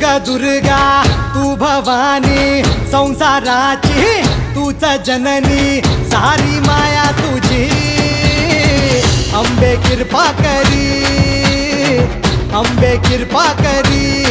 ग दुर्गा तू भवानी संसाराची तूच जननी सारी माया तुझी अंबे कृपा करी अंबे कृपा करी